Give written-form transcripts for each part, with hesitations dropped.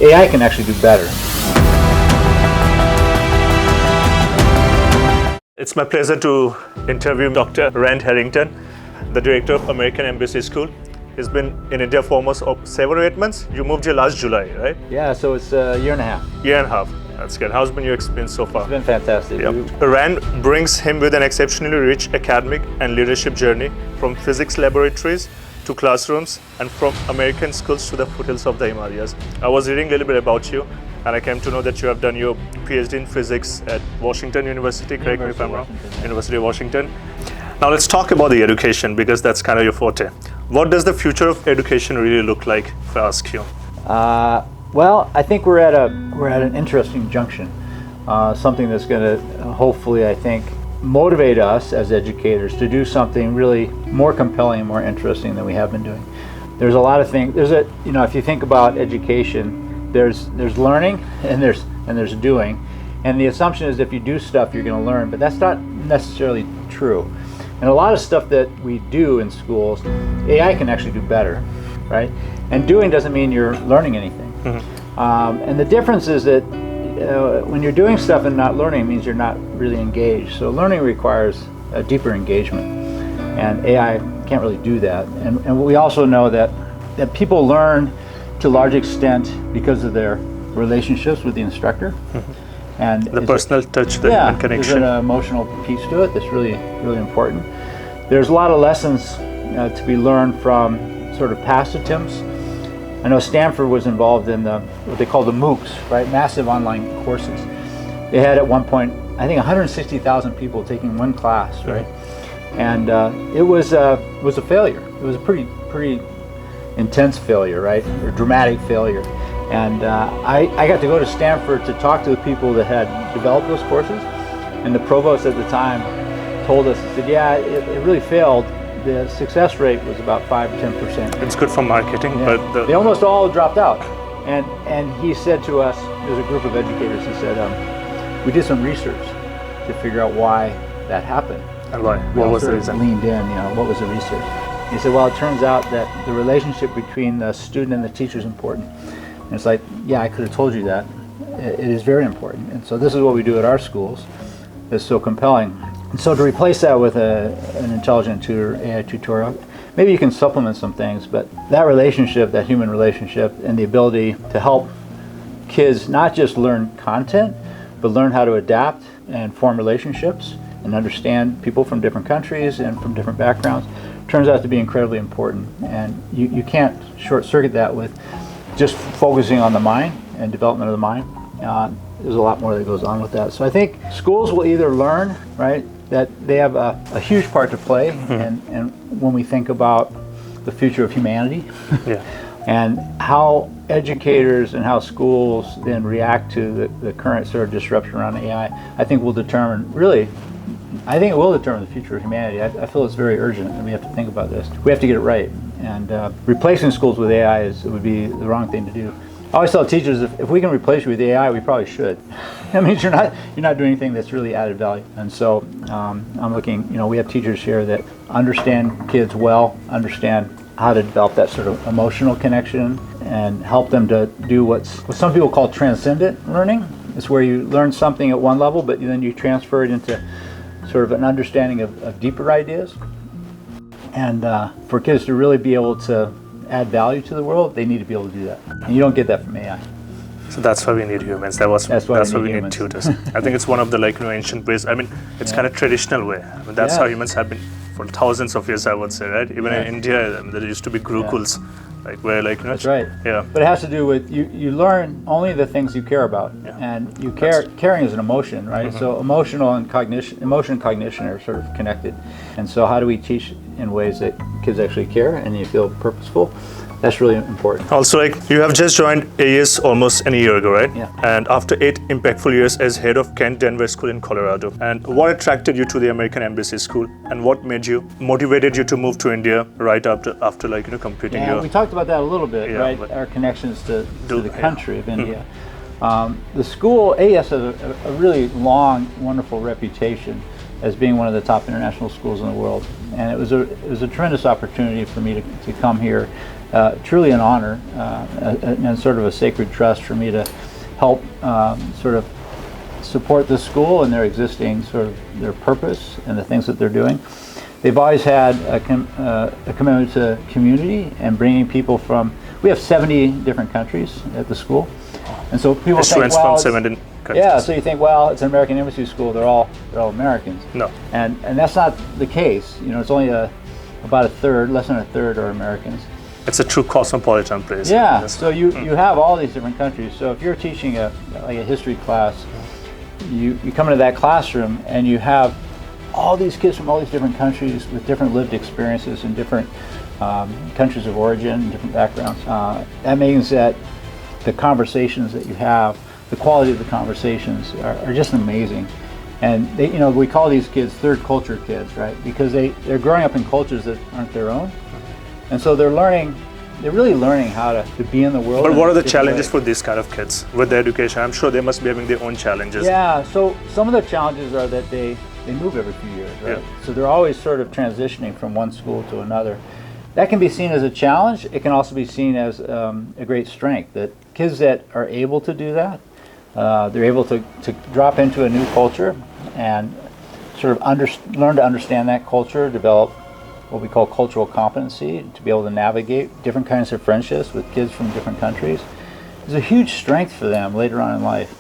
AI can actually do better. It's my pleasure to interview Dr. Harrington, the director of American Embassy School. He's been in India for almost 7 or 8 months. You moved here last July, right? Yeah, so it's a year and a half. Year and a half. That's good. How's been your experience so far? It's been fantastic. Yep. Rand brings him with an exceptionally rich academic and leadership journey, from physics laboratories to classrooms and from American schools to the foothills of the Himalayas. I was reading a little bit about you, and I came to know that you have done your PhD in physics at Washington University, correct me if I'm wrong? University of Washington. Now let's talk about the education, because that's kind of your forte. What does the future of education really look like, if I ask you? Well, I think we're at an interesting junction. Something that's going to hopefully, I think, motivate us as educators to do something really more compelling and more interesting than we have been doing. There's a lot of things. If you think about education, there's learning and there's doing, and the assumption is if you do stuff you're going to learn, but that's not necessarily true. And a lot of stuff that we do in schools, AI can actually do better, right? And doing doesn't mean you're learning anything. Mm-hmm. And the difference is that when you're doing stuff and not learning, it means you're not really engaged. So learning requires a deeper engagement, and AI can't really do that. And we also know that people learn to a large extent because of their relationships with the instructor. Mm-hmm. And the personal touch, the human connection. There's an emotional piece to it that's really, really important. There's a lot of lessons to be learned from sort of past attempts. I know Stanford was involved in what they call the MOOCs, right? Massive online courses. They had at one point, I think, 160,000 people taking one class, right? And it was a failure. It was a pretty intense failure, right? Or dramatic failure. And I got to go to Stanford to talk to the people that had developed those courses. And the provost at the time told us, he said, yeah, it really failed. The success rate was about 5-10%. It's good for marketing, yeah. But they almost all dropped out. And he said to us, there's a group of educators, he said, we did some research to figure out why that happened. And why? What was the reason? Leaned in, what was the research? He said, well, it turns out that the relationship between the student and the teacher is important. And it's like, yeah, I could have told you that. It is very important. And so this is what we do at our schools. It's so compelling. And so to replace that with an intelligent tutor, AI tutorial, maybe you can supplement some things, but that relationship, that human relationship, and the ability to help kids not just learn content, but learn how to adapt and form relationships and understand people from different countries and from different backgrounds, turns out to be incredibly important. And you can't short-circuit that with just focusing on the mind and development of the mind. There's a lot more that goes on with that. So I think schools will either learn, right, that they have a huge part to play, and when we think about the future of humanity, yeah. And how educators and how schools then react to the current sort of disruption around AI, I think will determine, I think it will determine the future of humanity. I feel it's very urgent, and we have to think about this. We have to get it right, and replacing schools with AI would be the wrong thing to do. I always tell teachers, if we can replace you with AI, we probably should. That means you're not doing anything that's really added value. And so I'm looking, we have teachers here that understand kids well, understand how to develop that sort of emotional connection, and help them to do what some people call transcendent learning. It's where you learn something at one level, but then you transfer it into sort of an understanding of deeper ideas. And for kids to really be able to add value to the world, they need to be able to do that. And you don't get that from AI. So that's why we need humans. That's why we need tutors. I think it's one of the ancient ways. I mean, it's kind of traditional way. I mean, that's how humans have been for thousands of years, I would say, right? Even in India, there used to be gurukuls, where That's right. Yeah. But it has to do with you learn only the things you care about, and caring is an emotion, right? Mm-hmm. So emotion and cognition are sort of connected. And so how do we teach in ways that kids actually care and you feel purposeful? That's really important. Also, you have just joined AES almost a year ago, right? Yeah. And after 8 impactful years as head of Kent Denver School in Colorado. And what attracted you to the American Embassy School? And what motivated you to move to India right after completing your... We talked about that a little bit, right? Our connections to the country of India. The school, AES, has a really long, wonderful reputation as being one of the top international schools in the world. And it was a tremendous opportunity for me to come here truly an honor and sort of a sacred trust for me to help sort of support the school and their existing sort of their purpose and the things that they're doing. They've always had a commitment to community and bringing people from, we have 70 different countries at the school. And so people think, students well, from 70 countries. yeah, so you think, well, it's an American embassy school, they're all Americans. No. And that's not the case. You know, it's only about a third, less than a third are Americans. It's a true cosmopolitan place. Yeah, Yes. so you have all these different countries. So if you're teaching like a history class, you come into that classroom and you have all these kids from all these different countries with different lived experiences and different countries of origin, different backgrounds. That means that the conversations that you have, the quality of the conversations are just amazing. And they, you know, we call these kids third culture kids, right? Because they're growing up in cultures that aren't their own. And so they're really learning how to be in the world. But what are the different challenges ways. for these kind of kids with their education? I'm sure they must be having their own challenges. Yeah, so some of the challenges are that they move every few years, right? Yeah. So they're always sort of transitioning from one school to another. That can be seen as a challenge. It can also be seen as a great strength, that kids that are able to do that, they're able to drop into a new culture and sort of learn to understand that culture, develop what we call cultural competency, to be able to navigate different kinds of friendships with kids from different countries. It's a huge strength for them later on in life.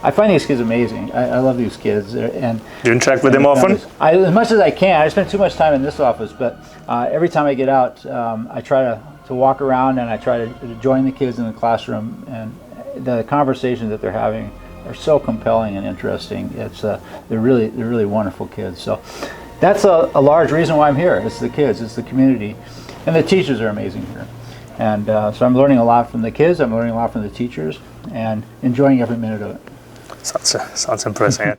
I find these kids amazing. I love these kids. And Do you interact with them often? as much as I can. I spend too much time in this office, but every time I get out, I try to walk around and I try to join the kids in the classroom. And the conversations that they're having are so compelling and interesting. They're really wonderful kids. So that's a large reason why I'm here. It's the kids, it's the community, and the teachers are amazing here. And so I'm learning a lot from the kids. I'm learning a lot from the teachers, and enjoying every minute of it. Sounds impressive.